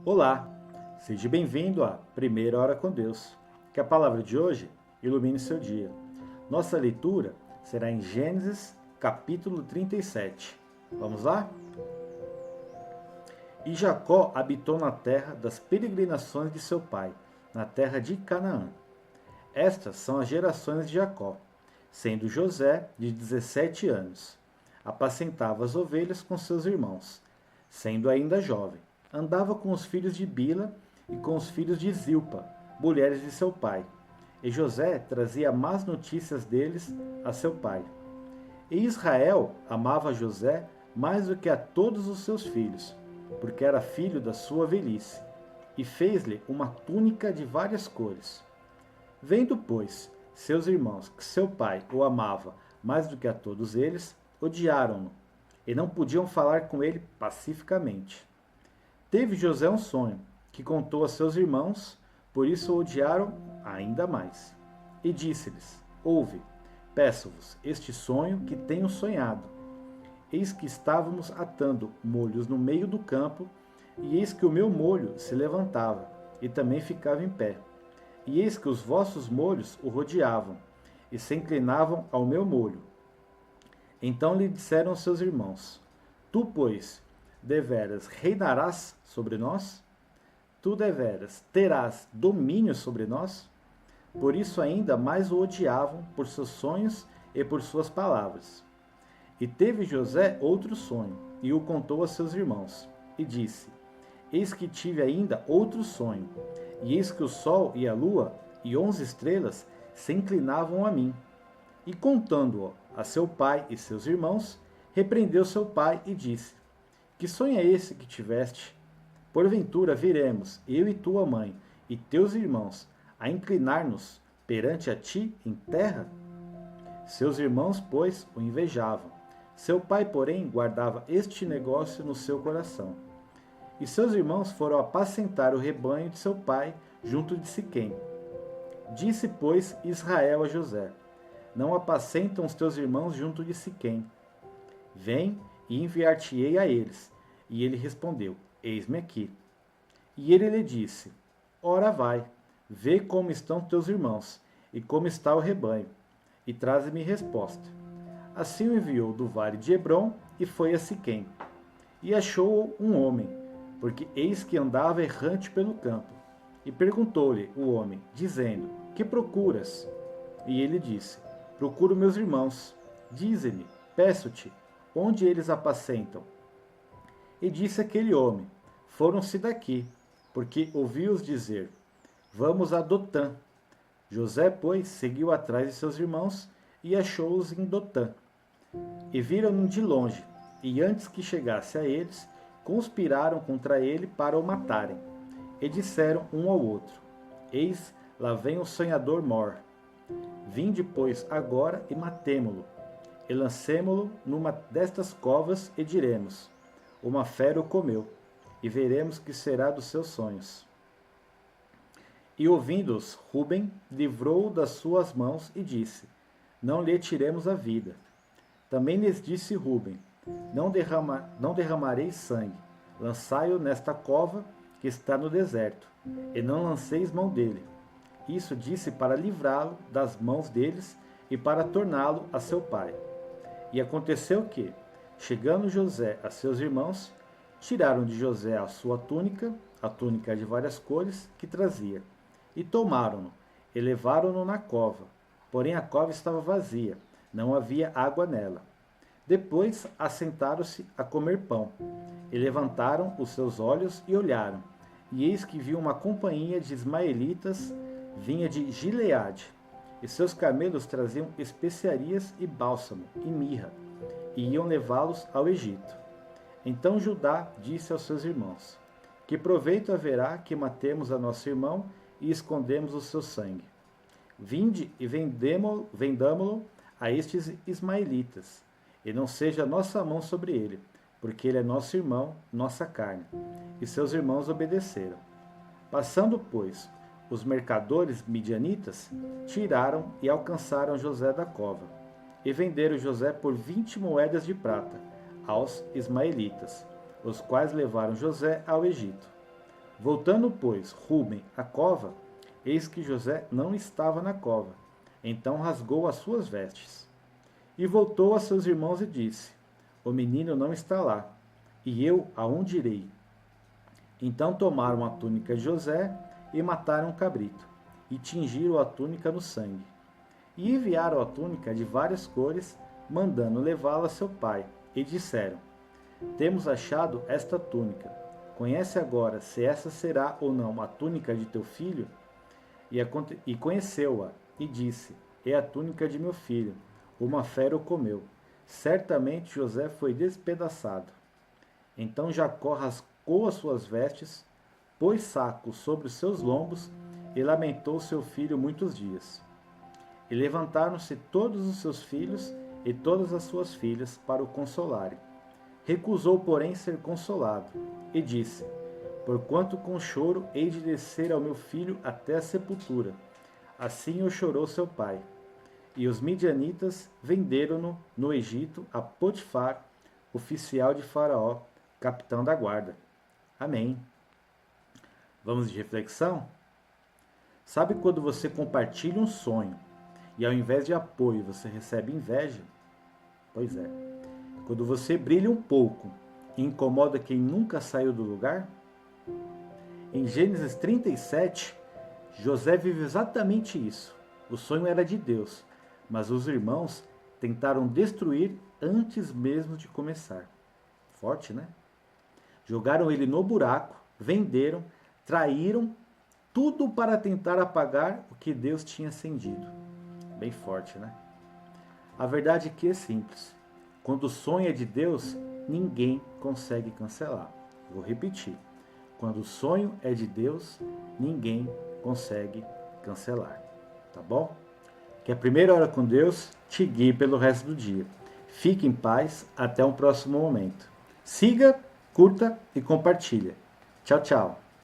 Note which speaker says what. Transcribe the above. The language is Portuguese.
Speaker 1: Olá, seja bem-vindo à Primeira Hora com Deus. Que a palavra de hoje ilumine seu dia. Nossa leitura será em Gênesis, capítulo 37. Vamos lá? E Jacó habitou na terra das peregrinações de seu pai, na terra de Canaã. Estas são as gerações de Jacó, sendo José de 17 anos. Apacentava as ovelhas com seus irmãos, sendo ainda jovem. Andava com os filhos de Bila e com os filhos de Zilpa, mulheres de seu pai. E José trazia más notícias deles a seu pai. E Israel amava José mais do que a todos os seus filhos, porque era filho da sua velhice, e fez-lhe uma túnica de várias cores. Vendo, pois, seus irmãos que seu pai o amava mais do que a todos eles, odiaram-no, e não podiam falar com ele pacificamente. Teve José um sonho, que contou a seus irmãos, por isso o odiaram ainda mais. E disse-lhes: Ouve, peço-vos este sonho que tenho sonhado. Eis que estávamos atando molhos no meio do campo, e eis que o meu molho se levantava, e também ficava em pé. E eis que os vossos molhos o rodeavam, e se inclinavam ao meu molho. Então lhe disseram seus irmãos: Tu, pois, deveras reinarás sobre nós? Tu deveras terás domínio sobre nós? Por isso ainda mais o odiavam por seus sonhos e por suas palavras. E teve José outro sonho, e o contou a seus irmãos, e disse: Eis que tive ainda outro sonho, e eis que o sol e a lua e 11 estrelas se inclinavam a mim. E contando-o a seu pai e seus irmãos, repreendeu seu pai e disse: Que sonho é esse que tiveste? Porventura viremos, eu e tua mãe, e teus irmãos, a inclinar-nos perante a ti em terra? Seus irmãos, pois, o invejavam. Seu pai, porém, guardava este negócio no seu coração. E seus irmãos foram apacentar o rebanho de seu pai junto de Siquém. Disse, pois, Israel a José: Não apacentam os teus irmãos junto de Siquém. Vem e enviar-te-ei a eles. E ele respondeu: Eis-me aqui. E ele lhe disse: Ora vai, vê como estão teus irmãos, e como está o rebanho, e traze-me resposta. Assim o enviou do vale de Hebrom, e foi a Siquém. E achou um homem, porque eis que andava errante pelo campo. E perguntou-lhe o homem, dizendo: Que procuras? E ele disse: Procuro meus irmãos. Dize-me, peço-te, onde eles apacentam? E disse aquele homem: Foram-se daqui, porque ouvi-os dizer: Vamos a Dotã. José, pois, seguiu atrás de seus irmãos e achou-os em Dotã. E viram-no de longe, e antes que chegasse a eles, conspiraram contra ele para o matarem. E disseram um ao outro: Eis, lá vem o sonhador mor. Vinde, pois, agora e matemo-lo, e lancemo-lo numa destas covas, e diremos: Uma fera o comeu, e veremos que será dos seus sonhos. E ouvindo-os, Ruben livrou-o das suas mãos e disse: Não lhe tiremos a vida. Também lhes disse Ruben: Não derramareis sangue, lançai-o nesta cova que está no deserto, e não lanceis mão dele. Isso disse para livrá-lo das mãos deles e para torná-lo a seu pai. E aconteceu que, chegando José a seus irmãos, tiraram de José a sua túnica, a túnica de várias cores, que trazia, e tomaram-no, e levaram-no na cova. Porém a cova estava vazia, não havia água nela. Depois assentaram-se a comer pão, e levantaram os seus olhos e olharam, e eis que viu uma companhia de ismaelitas, vinha de Gileade, e seus camelos traziam especiarias e bálsamo, e mirra, e iam levá-los ao Egito. Então Judá disse aos seus irmãos: Que proveito haverá que matemos a nosso irmão e escondemos o seu sangue? Vinde e vendamo-lo a estes ismaelitas, e não seja nossa mão sobre ele, porque ele é nosso irmão, nossa carne. E seus irmãos obedeceram. Passando, pois, os mercadores midianitas, tiraram e alcançaram José da cova, e venderam José por 20 moedas de prata aos ismaelitas, os quais levaram José ao Egito. Voltando, pois, Rúben à cova, eis que José não estava na cova. Então rasgou as suas vestes. E voltou a seus irmãos e disse: O menino não está lá, e eu aonde irei? Então tomaram a túnica de José e mataram um cabrito, e tingiram a túnica no sangue. E enviaram a túnica de várias cores, mandando levá-la a seu pai, e disseram: Temos achado esta túnica. Conhece agora se essa será ou não a túnica de teu filho? E conheceu-a, e disse: É a túnica de meu filho. Uma fera o comeu. Certamente José foi despedaçado. Então Jacó rascou as suas vestes, pôs saco sobre os seus lombos e lamentou seu filho muitos dias. E levantaram-se todos os seus filhos e todas as suas filhas para o consolarem. Recusou, porém, ser consolado, e disse: Porquanto com choro hei de descer ao meu filho até a sepultura. Assim o chorou seu pai. E os midianitas venderam-no no Egito a Potifar, oficial de Faraó, capitão da guarda. Amém. Vamos de reflexão? Sabe quando você compartilha um sonho e ao invés de apoio você recebe inveja? Pois é. Quando você brilha um pouco e incomoda quem nunca saiu do lugar? Em Gênesis 37, José vive exatamente isso. O sonho era de Deus, mas os irmãos tentaram destruir antes mesmo de começar. Forte, né? Jogaram ele no buraco, venderam, traíram, tudo para tentar apagar o que Deus tinha acendido. Bem forte, né? A verdade é que é simples. Quando o sonho é de Deus, ninguém consegue cancelar. Vou repetir. Quando o sonho é de Deus, ninguém consegue cancelar. Tá bom? Que a primeira hora com Deus te guie pelo resto do dia. Fique em paz, até um próximo momento. Siga, curta e compartilha. Tchau, tchau.